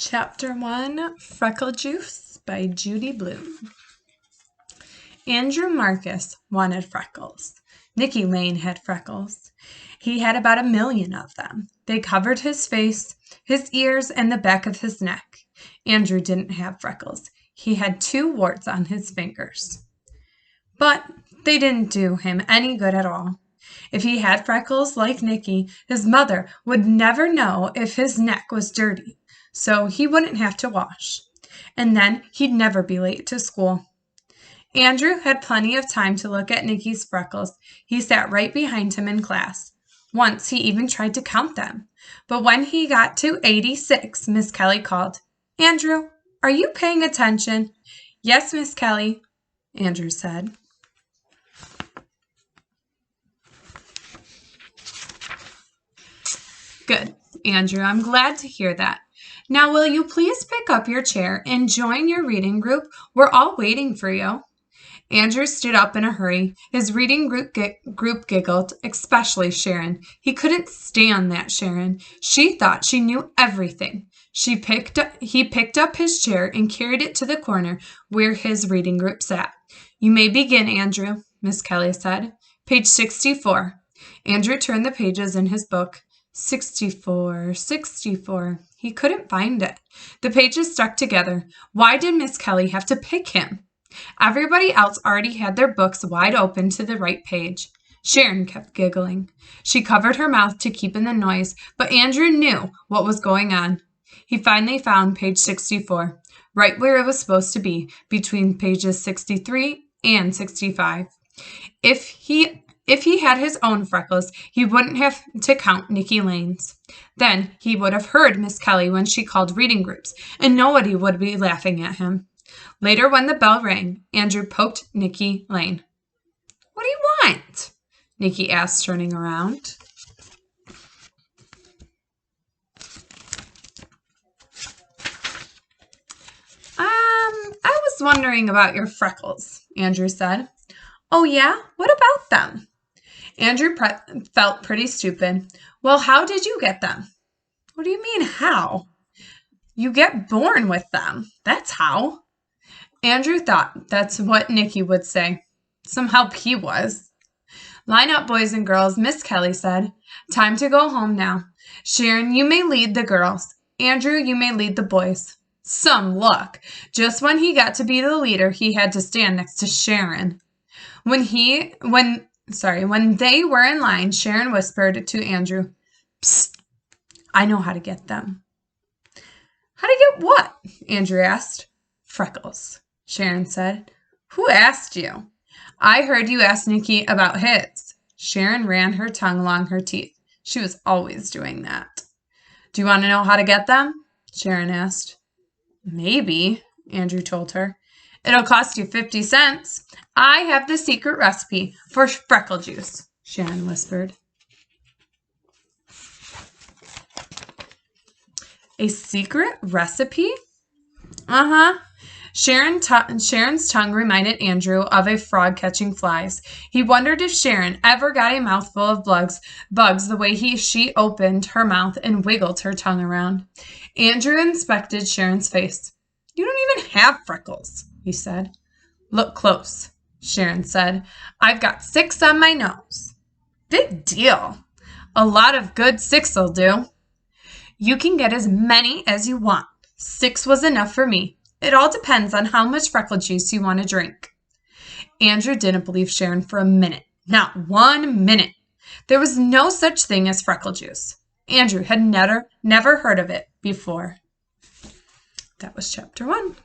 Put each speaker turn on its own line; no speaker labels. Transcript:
Chapter 1, Freckle Juice by Judy Blume. Andrew Marcus wanted freckles. Nicky Lane had freckles. He had about 1,000,000 of them. They covered his face, his ears, and the back of his neck. Andrew didn't have freckles. He had 2 warts on his fingers. But they didn't do him any good at all. If he had freckles like Nicky, his mother would never know if his neck was dirty, so he wouldn't have to wash. And then he'd never be late to school. Andrew had plenty of time to look at Nicky's freckles. He sat right behind him in class. Once he even tried to count them. But when he got to 86, Miss Kelly called, "Andrew, are you paying attention?" "Yes, Miss Kelly," Andrew said. "Good, Andrew. I'm glad to hear that. Now, will you please pick up your chair and join your reading group? We're all waiting for you." Andrew stood up in a hurry. His reading group giggled, especially Sharon. He couldn't stand that Sharon. She thought she knew everything. He picked up his chair and carried it to the corner where his reading group sat. "You may begin, Andrew," Miss Kelly said. "Page 64. Andrew turned the pages in his book. 64, 64. He couldn't find it. The pages stuck together. Why did Miss Kelly have to pick him? Everybody else already had their books wide open to the right page. Sharon kept giggling. She covered her mouth to keep in the noise, but Andrew knew what was going on. He finally found page 64, right where it was supposed to be, between pages 63 and 65. If he had his own freckles, he wouldn't have to count Nicky Lane's. Then he would have heard Miss Kelly when she called reading groups, and nobody would be laughing at him. Later, when the bell rang, Andrew poked Nicky Lane. "What do you want?" Nicky asked, turning around. I was wondering about your freckles," Andrew said. "Oh, yeah? What about them?" Andrew felt pretty stupid. "Well, how did you get them?" "What do you mean, how?" "You get born with them. That's how." Andrew thought that's what Nicky would say. Some help he was. "Line up, boys and girls," Miss Kelly said. "Time to go home now. Sharon, you may lead the girls. Andrew, you may lead the boys." Some luck. Just when he got to be the leader, he had to stand next to Sharon. When they were in line, Sharon whispered to Andrew, "Psst, I know how to get them." "How to get what?" Andrew asked. "Freckles," Sharon said. "Who asked you?" "I heard you ask Nicky about his." Sharon ran her tongue along her teeth. She was always doing that. "Do you want to know how to get them?" Sharon asked. "Maybe," Andrew told her. "It'll cost you 50 cents. I have the secret recipe for freckle juice," Sharon whispered. "A secret recipe?" "Uh-huh." Sharon's tongue reminded Andrew of a frog catching flies. He wondered if Sharon ever got a mouthful of bugs the way she opened her mouth and wiggled her tongue around. Andrew inspected Sharon's face. "You don't even have freckles," he said. "Look close," Sharon said. "I've got 6 on my nose." "Big deal." "A lot of good 6'll do." "You can get as many as you want. 6 was enough for me. It all depends on how much freckle juice you want to drink." Andrew didn't believe Sharon for a minute. Not 1 minute. There was no such thing as freckle juice. Andrew had never heard of it before. That was chapter 1.